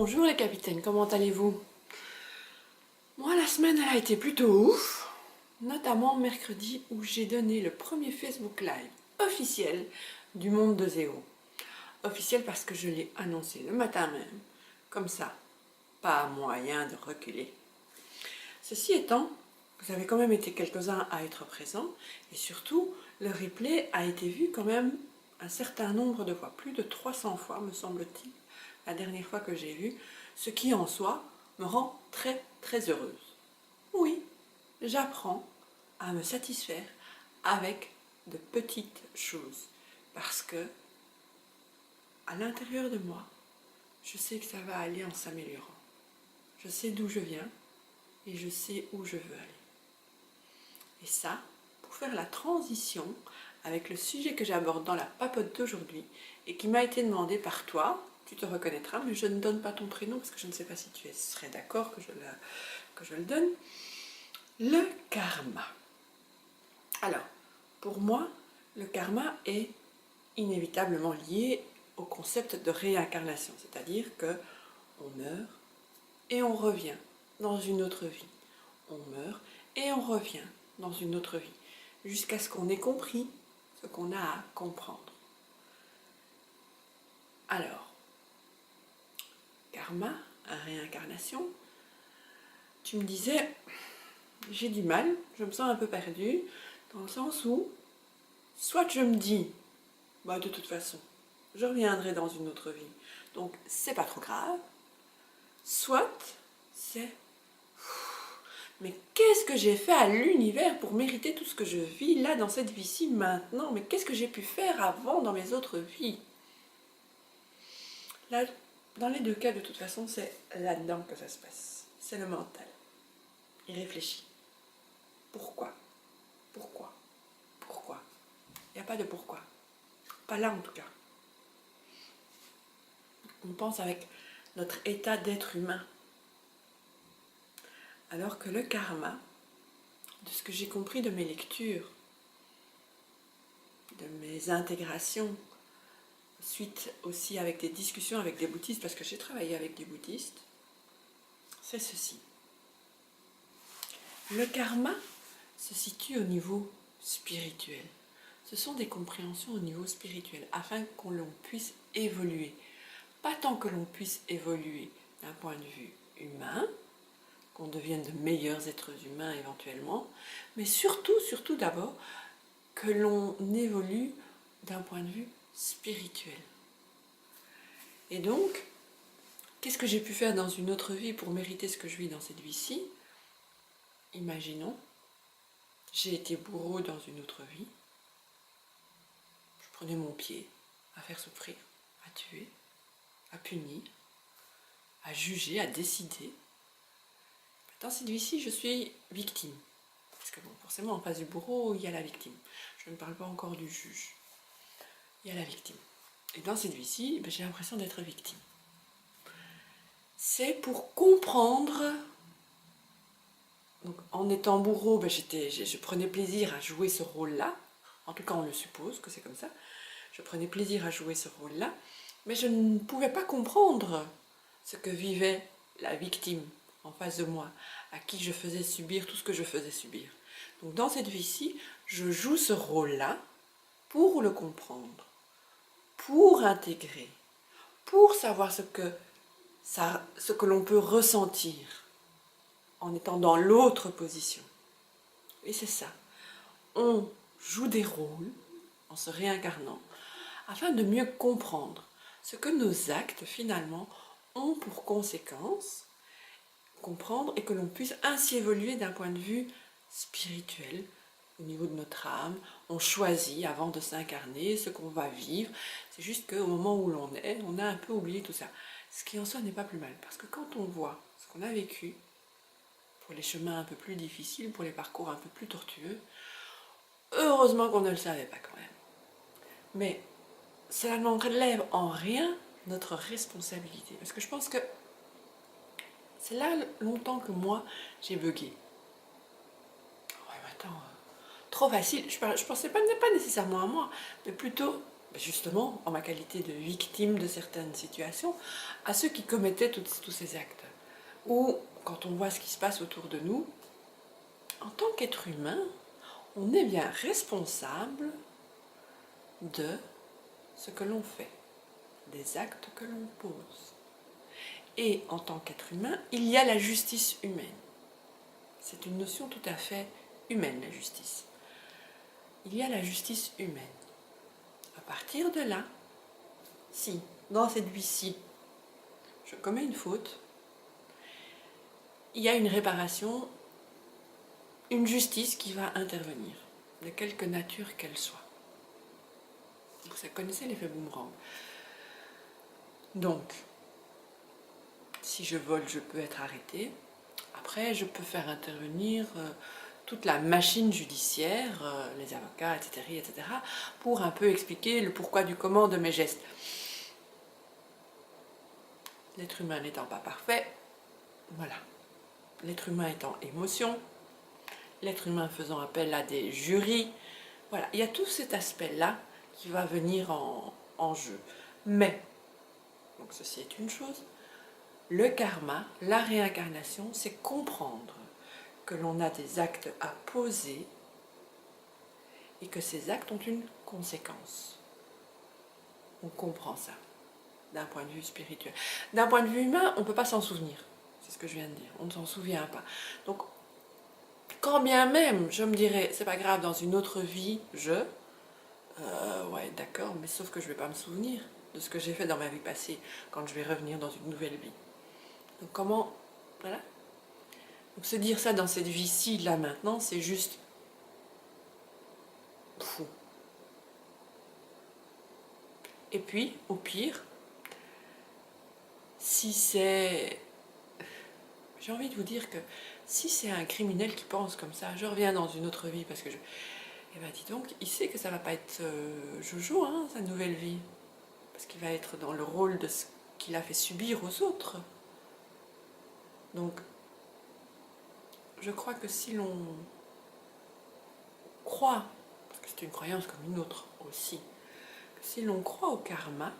Bonjour les capitaines, comment allez-vous? Moi, la semaine, elle a été plutôt ouf, notamment mercredi où j'ai donné le premier Facebook Live officiel du monde de Zéo. Officiel parce que je l'ai annoncé le matin même, comme ça, pas moyen de reculer. Ceci étant, vous avez quand même été quelques-uns à être présents et surtout, le replay a été vu quand même un certain nombre de fois, plus de 300 fois me semble-t-il, la dernière fois que j'ai vu, ce qui en soi me rend très très heureuse. Oui, j'apprends à me satisfaire avec de petites choses parce que à l'intérieur de moi, je sais que ça va aller en s'améliorant. Je sais d'où je viens et je sais où je veux aller. Et ça, pour faire la transition avec le sujet que j'aborde dans la papote d'aujourd'hui et qui m'a été demandé par toi, tu te reconnaîtras, mais je ne donne pas ton prénom parce que je ne sais pas si tu serais d'accord que je le donne. Le karma. Alors, pour moi, le karma est inévitablement lié au concept de réincarnation, c'est-à-dire que on meurt et on revient dans une autre vie. On meurt et on revient dans une autre vie, jusqu'à ce qu'on ait compris ce qu'on a à comprendre. Alors, karma, réincarnation, tu me disais, j'ai du mal, je me sens un peu perdue, dans le sens où, soit je me dis, bah de toute façon, je reviendrai dans une autre vie, donc c'est pas trop grave, soit c'est, mais qu'est-ce que j'ai fait à l'univers pour mériter tout ce que je vis là dans cette vie-ci maintenant? Mais qu'est-ce que j'ai pu faire avant dans mes autres vies? Là, dans les deux cas, de toute façon, c'est là-dedans que ça se passe. C'est le mental. Il réfléchit. Pourquoi? Pourquoi? Pourquoi? Il n'y a pas de pourquoi. Pas là en tout cas. On pense avec notre état d'être humain. Alors que le karma, de ce que j'ai compris de mes lectures, de mes intégrations, suite aussi avec des discussions avec des bouddhistes, parce que j'ai travaillé avec des bouddhistes, c'est ceci. Le karma se situe au niveau spirituel. Ce sont des compréhensions au niveau spirituel, afin que l'on puisse évoluer. Pas tant que l'on puisse évoluer d'un point de vue humain, qu'on devienne de meilleurs êtres humains éventuellement, mais surtout d'abord, que l'on évolue d'un point de vue spirituel. Et donc, qu'est-ce que j'ai pu faire dans une autre vie pour mériter ce que je vis dans cette vie-ci? Imaginons, j'ai été bourreau dans une autre vie, je prenais mon pied à faire souffrir, à tuer, à punir, à juger, à décider. Dans cette vie-ci, je suis victime. Parce que bon, forcément, en face du bourreau, il y a la victime. Je ne parle pas encore du juge. Il y a la victime. Et dans cette vie-ci, j'ai l'impression d'être victime. C'est pour comprendre. Donc, en étant bourreau, je prenais plaisir à jouer ce rôle-là. En tout cas, on le suppose que c'est comme ça. Je prenais plaisir à jouer ce rôle-là. Mais je ne pouvais pas comprendre ce que vivait la victime en face de moi, à qui je faisais subir tout ce que je faisais subir. Donc dans cette vie-ci, je joue ce rôle-là pour le comprendre, pour intégrer, pour savoir ce que l'on peut ressentir en étant dans l'autre position. Et c'est ça. On joue des rôles en se réincarnant afin de mieux comprendre ce que nos actes finalement ont pour conséquence, comprendre et que l'on puisse ainsi évoluer d'un point de vue spirituel au niveau de notre âme. On choisit avant de s'incarner ce qu'on va vivre. C'est juste qu'au moment où l'on est, on a un peu oublié tout ça. Ce qui en soi n'est pas plus mal, parce que quand on voit ce qu'on a vécu, pour les chemins un peu plus difficiles, pour les parcours un peu plus tortueux, heureusement qu'on ne le savait pas quand même. Mais cela n'enlève en rien notre responsabilité. Parce que je pense que c'est là longtemps que moi, j'ai bugué. Ouais, mais attends, trop facile. Je pensais pas nécessairement à moi, mais plutôt justement, en ma qualité de victime de certaines situations, à ceux qui commettaient tous ces actes. Ou quand on voit ce qui se passe autour de nous, en tant qu'être humain, on est bien responsable de ce que l'on fait, des actes que l'on pose. Et en tant qu'être humain, il y a la justice humaine. C'est une notion tout à fait humaine, la justice. Il y a la justice humaine. À partir de là, si, dans cette vie-ci, je commets une faute, il y a une réparation, une justice qui va intervenir, de quelque nature qu'elle soit. Vous connaissez l'effet boomerang. Donc, si je vole, je peux être arrêté. Après, je peux faire intervenir toute la machine judiciaire, les avocats, etc., pour un peu expliquer le pourquoi du comment de mes gestes. L'être humain n'étant pas parfait, voilà. L'être humain étant émotion, l'être humain faisant appel à des jurys, voilà. Il y a tout cet aspect-là qui va venir en jeu. Mais, donc ceci est une chose, le karma, la réincarnation, c'est comprendre que l'on a des actes à poser et que ces actes ont une conséquence. On comprend ça d'un point de vue spirituel. D'un point de vue humain, on ne peut pas s'en souvenir. C'est ce que je viens de dire. On ne s'en souvient pas. Donc, quand bien même, je me dirais, c'est pas grave, dans une autre vie, ouais, d'accord, mais sauf que je ne vais pas me souvenir de ce que j'ai fait dans ma vie passée quand je vais revenir dans une nouvelle vie. Donc, comment... Voilà. Donc, se dire ça dans cette vie-ci, là, maintenant, c'est juste fou. Et puis, au pire, si c'est... J'ai envie de vous dire que si c'est un criminel qui pense comme ça, je reviens dans une autre vie parce que je... Eh bien, dis donc, il sait que ça va pas être Jojo, hein, sa nouvelle vie. Parce qu'il va être dans le rôle de ce qu'il a fait subir aux autres. Donc, je crois que si l'on croit, parce que c'est une croyance comme une autre aussi, que si l'on croit au karma,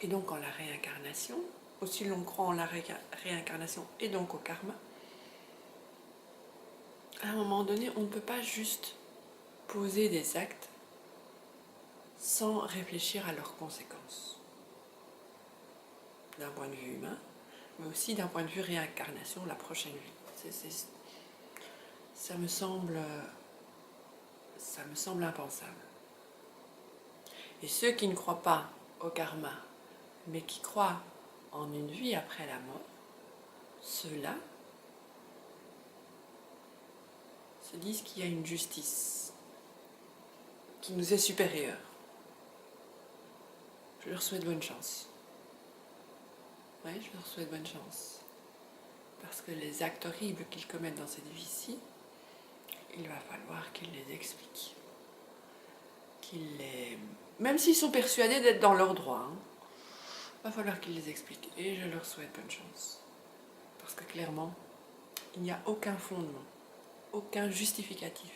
et donc en la réincarnation, ou si l'on croit en la réincarnation et donc au karma, à un moment donné, on ne peut pas juste poser des actes sans réfléchir à leurs conséquences. D'un point de vue humain, mais aussi d'un point de vue réincarnation, la prochaine vie. Ça me semble impensable. Et ceux qui ne croient pas au karma, mais qui croient en une vie après la mort, ceux-là se disent qu'il y a une justice qui nous est supérieure. Je leur souhaite bonne chance. Oui, je leur souhaite bonne chance. Parce que les actes horribles qu'ils commettent dans cette vie-ci, il va falloir qu'ils les expliquent. Même s'ils sont persuadés d'être dans leur droit, il va falloir qu'ils les expliquent. Et je leur souhaite bonne chance. Parce que clairement, il n'y a aucun fondement, aucun justificatif,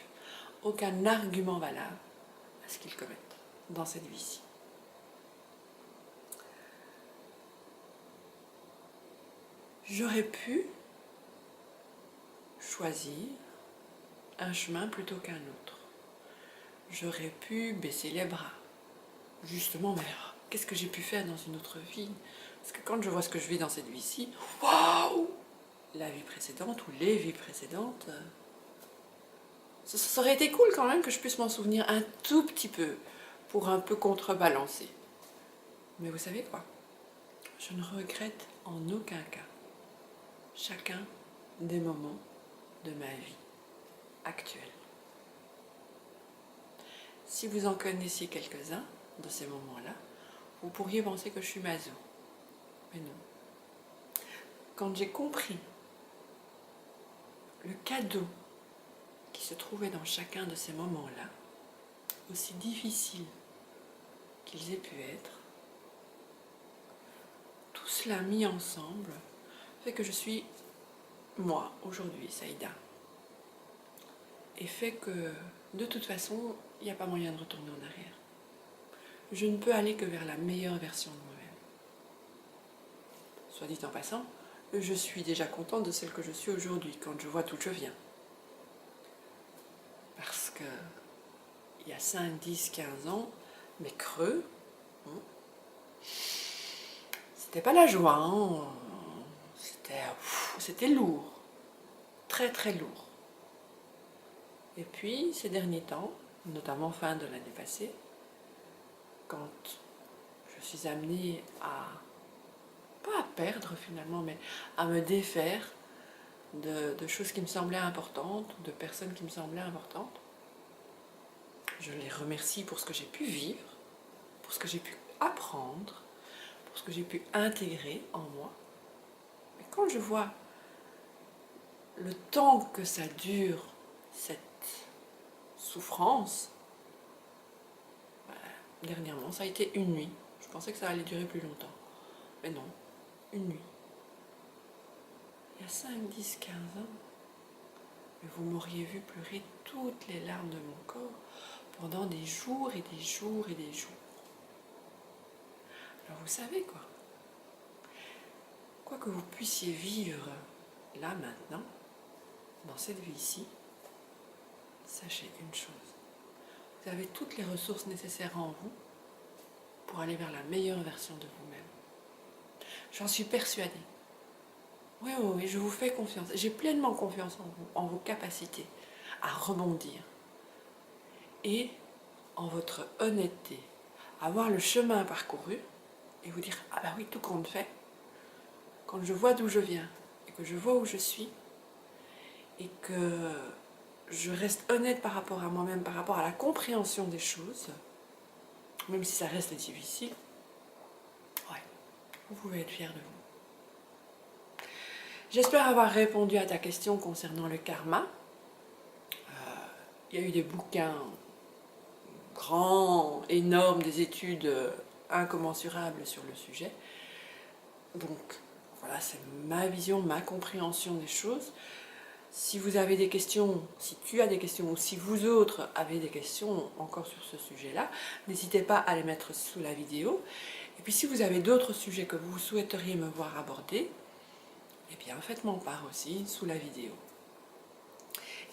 aucun argument valable à ce qu'ils commettent dans cette vie-ci. J'aurais pu choisir un chemin plutôt qu'un autre. J'aurais pu baisser les bras. Justement, mais qu'est-ce que j'ai pu faire dans une autre vie? Parce que quand je vois ce que je vis dans cette vie-ci, waouh! La vie précédente ou les vies précédentes, ça aurait été cool quand même que je puisse m'en souvenir un tout petit peu pour un peu contrebalancer. Mais vous savez quoi? Je ne regrette en aucun cas chacun des moments de ma vie actuelle. Si vous en connaissiez quelques-uns de ces moments-là, vous pourriez penser que je suis maso. Mais non. Quand j'ai compris le cadeau qui se trouvait dans chacun de ces moments-là, aussi difficiles qu'ils aient pu être, tout cela mis ensemble fait que je suis moi aujourd'hui, Saïda. Et fait que de toute façon, il n'y a pas moyen de retourner en arrière. je ne peux aller que vers la meilleure version de moi-même. Soit dit en passant, je suis déjà contente de celle que je suis aujourd'hui quand je vois d'où je viens. Parce que il y a 5, 10, 15 ans, mes creux, c'était pas la joie, hein. C'était lourd, très très lourd. Et puis ces derniers temps, notamment fin de l'année passée, quand je suis amenée à, pas à perdre finalement, mais à me défaire de choses qui me semblaient importantes, de personnes qui me semblaient importantes, je les remercie pour ce que j'ai pu vivre, pour ce que j'ai pu apprendre, pour ce que j'ai pu intégrer en moi. Mais quand je vois le temps que ça dure, cette souffrance, dernièrement, ça a été une nuit. Je pensais que ça allait durer plus longtemps. Mais non, une nuit. Il y a 5, 10, 15 ans, mais vous m'auriez vu pleurer toutes les larmes de mon corps pendant des jours et des jours et des jours. Alors vous savez quoi? Quoi que vous puissiez vivre là maintenant, dans cette vie-ci, sachez une chose. Vous avez toutes les ressources nécessaires en vous pour aller vers la meilleure version de vous-même. J'en suis persuadée. Oui, oui, oui, je vous fais confiance. J'ai pleinement confiance en vous, en vos capacités à rebondir et en votre honnêteté, à voir le chemin parcouru et vous dire « Ah ben oui, tout compte fait, quand je vois d'où je viens et que je vois où je suis et que je reste honnête par rapport à moi-même, par rapport à la compréhension des choses, même si ça reste difficile, ouais, vous pouvez être fier de vous. » J'espère avoir répondu à ta question concernant le karma. Il y a eu des bouquins grands, énormes, des études incommensurables sur le sujet. Donc voilà, c'est ma vision, ma compréhension des choses. Si vous avez des questions, si tu as des questions ou si vous autres avez des questions encore sur ce sujet-là, n'hésitez pas à les mettre sous la vidéo. Et puis si vous avez d'autres sujets que vous souhaiteriez me voir aborder, eh bien faites-moi part aussi sous la vidéo.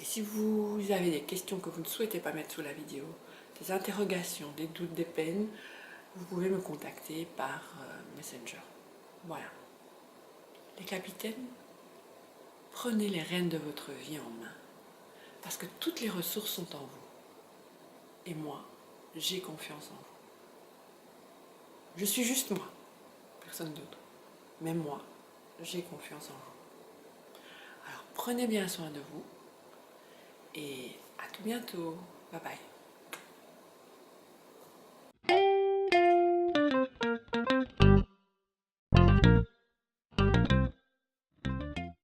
Et si vous avez des questions que vous ne souhaitez pas mettre sous la vidéo, des interrogations, des doutes, des peines, vous pouvez me contacter par Messenger. Voilà. Les capitaines, prenez les rênes de votre vie en main, parce que toutes les ressources sont en vous. Et moi, j'ai confiance en vous. Je suis juste moi, personne d'autre. Mais moi, j'ai confiance en vous. Alors prenez bien soin de vous et à tout bientôt. Bye bye.